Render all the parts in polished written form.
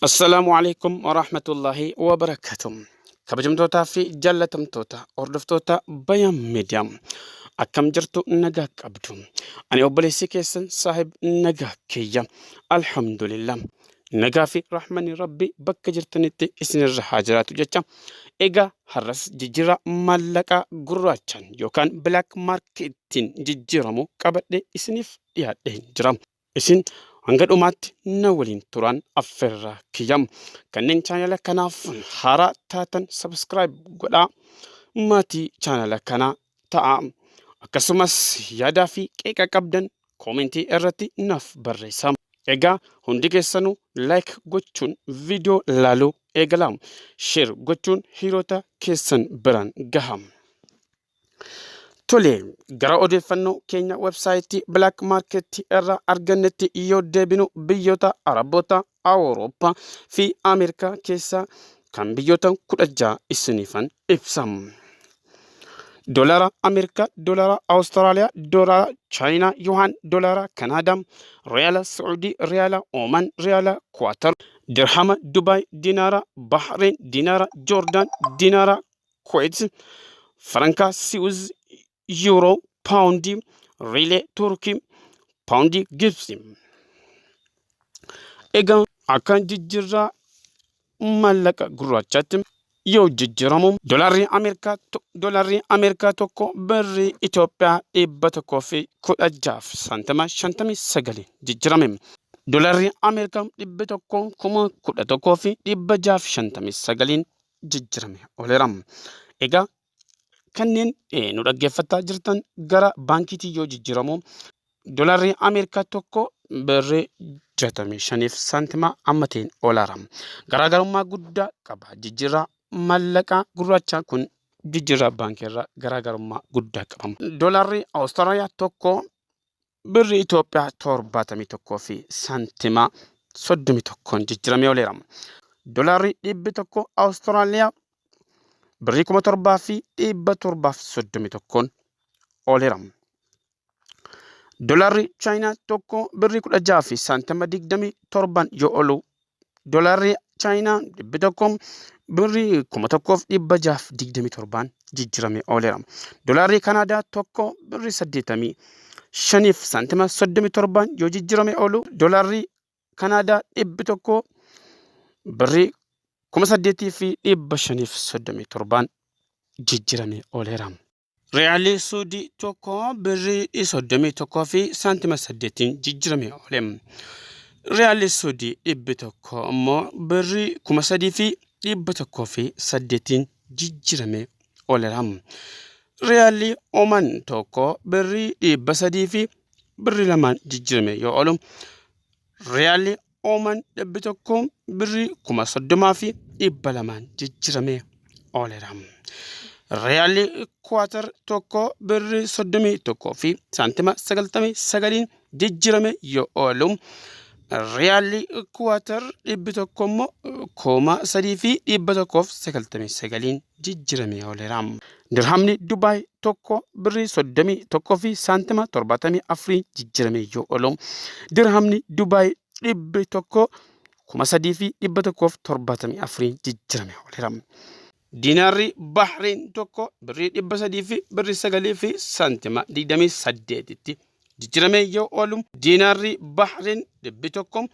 Assalamu alaikum wa rahmatullahi wa barakatuh. Kabajamtoota fi jaallatamtoota hordoftoota Bayan Media akkam jirtu nagaa qabdu. Ani obboleessi keessan saahib nagaa kiyya. Alhamdulillah. Nagaa fi rahmani Rabbi bakka jirtanitti isinirra haa jiraatu jecha. Egaa har'as jijjiirraa maallaqaa gurraachaan yookaan black marketiin jijjiiramu qabadhee isiniif dhiyaadhee jira. Isin hanga dhumaatti na waliin turan affeerraa kiyyam. Kanneen chaanala kanaaf haaraa taatan subscribe godhaa. Maatii chaanala kanaa ta'a. Akkasumas yaadaa fi qeeqa qabdan koomentii irratti naaf barreessaa. Egaa hundi keessanuu like gochuun viidiyoo laaluu eegalaam. Share gochuun hiriyoota keessan biraan gaham. Tole gara odeeffannoo keenya websaayitii Black Market irraa argannetti yoo deebinu biyyoota Araboota, Awurooppaa fi Ameerikaa keessaa kan biyyoota 16 isiniifan ibsam. Dolara Ameerikaa, dolara Awustiraaliyaa, dolara Chaayinaa, Yuhaan, dolara Kanaadaa, Riyaala Sacuudii, Riyaala Ooman, Riyaala Kuwaatar, Dirhama Dubaay, Dinaara Bahrein, Dinaara Joordaan, Dinaara Kuwait, Farankaa Siwiz, Euro, Poundi, Riilee Turkii, Poundi Gibsi. Egaa akka jijjiirraa maallaqa gurraachaatti yoo jijjiiramu dolarri Ameerikaa tokko birrii Itoophiyaa 116.59 jijjiirame. Dolarri Ameerikaa 111.659 jijjiirame ooleera. Egaa kanneen nu dhaggeeffataa jirtan gara baankiitii yoo jijjiiramu dolarri Ameerikaa tokko birrii 65 saantima ammatiin oolaara. Garaagarummaa guddaa qaba. Jijjiirraa maallaqaa gurraachaa kun jijjiirraa baankiirraa garaagarummaa guddaa qaba. Dolarri Awustiraaliyaa tokko birrii Itoophiyaa 71 fi saantima 31 jijjiiramee ooleera. Dolarri 100 Awustiraaliyaa birrii 7,000 fi 731 ooleera. Dolarri Chaayinaa tokko birrii 16 fi saantima 27 yoo oolu, dolarri Chaayinaa 100 birrii 1,627 jijjiiramee ooleera. Dolarri Kanaadaa tokko birrii 85 fi saantima 37 yoo jijjiiramee oolu, dolarri Kanaadaa 100 birrii 8,000 fi 537 jijjiiramee ooleera. Riyaalli Suudii tokko birrii 31 fi saantima 8 jijjiiramee ooleera. Riyaalli Suudii 100 immoo birrii 3,000 fi 108 jijjiiramee ooleera. Riyaalli Ooman tokko birrii 300 fi birrii 2 jijjiiramee yoo oolu, Riyaalli Ooman 100 birrii 30,000 fi 200 jijjiiramee ooleera. Riyaalli Kuwaatar tokko birrii 31 fi saantima 99 jijjiiramee yoo oolu, Riyaalli Kuwaatar 100 immoo 3,000 fi 199 jijjiiramee ooleera. Dirhamni Dubaay tokko birrii 31 fi saantima 74 jijjiiramee yoo oolu, dirhamni Dubaay 100 3,000 fi 174 jijjiiramee ooleera. Dinaarri Bahrein tokko birrii 300 fi birrii 9 fi saantima 28 jijjiiramee yoo oolu, dinaarri Bahrein 100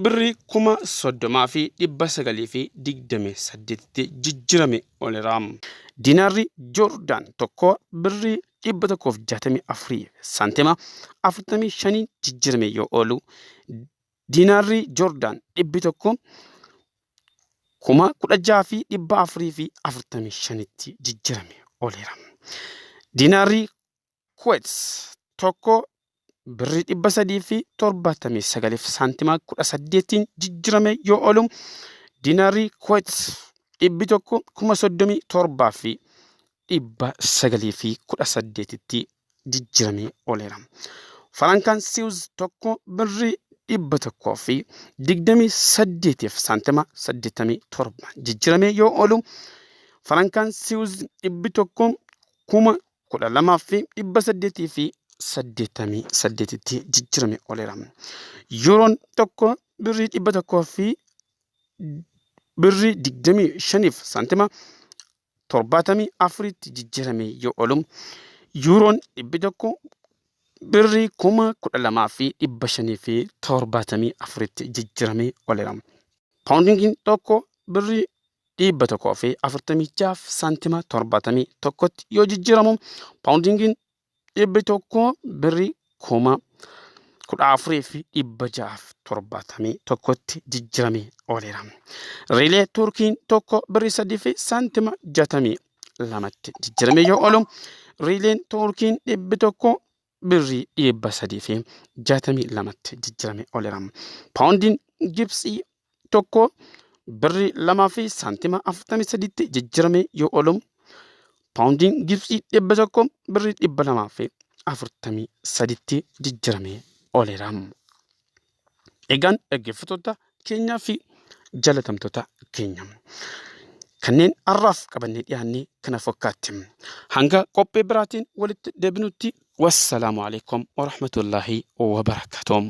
birrii 30,000 fi 900 fi 28 jijjiiramee ooleera. Dinaarri Joordaan tokko birrii 164 saantima 45 jijjiiramee yoo oolu, dinaarri Joordaan 100 16,000 fi 445 jijjiiramee ooleera. Dinaarri Kuwait tokko birrii 300 fi 79 saantima 18 jijjiiramee yoo oolu, dinaarri Kuwait 100 37,000 fi 918 jijjiiramee ooleera. Farankaan Siwiz tokko birrii 100 fi 28 saantima 87 jijjiiramee yoo oolu, Farankaan Siwiz 100 12,000 fi 800 fi 88 jijjiiramee ooleera. Yuuroon tokko birrii 100 fi birrii 25 saantima 74tti jijjiiramee yoo oolu yuuroon dhibbi tokko birrii 12,574tti jijjiiramee ooleera. Paawundiin tokko birrii 146 saantima 71tti yoo jijjiiramu paawundiin dhibbi tokko birrii 14,671tti jijjiiramee ooleera. Riilee Turkiin tokko birrii 3 saantima 62tti jijjiiramee yoo oolu riileen Turkiin dhibbi tokko birrii 362tti jijjiiramee ooleera. Paawundiin Gibsii tokko birrii 2 saantima 43tti jijjiiramee yoo oolu paawundiin Gibsii dhibba tokko birrii 243tti jijjiiramee ooleera. Egaan dhaggeeffattoota keenyaa fi jaalatamtoota keenya kanneen har'aaf qabannee dhiyaannee kana fakkaatti. Hanga qophii biraatiin walitti deebinutti wassalaamu alaikum wa rahmatullahi wa barakatuh.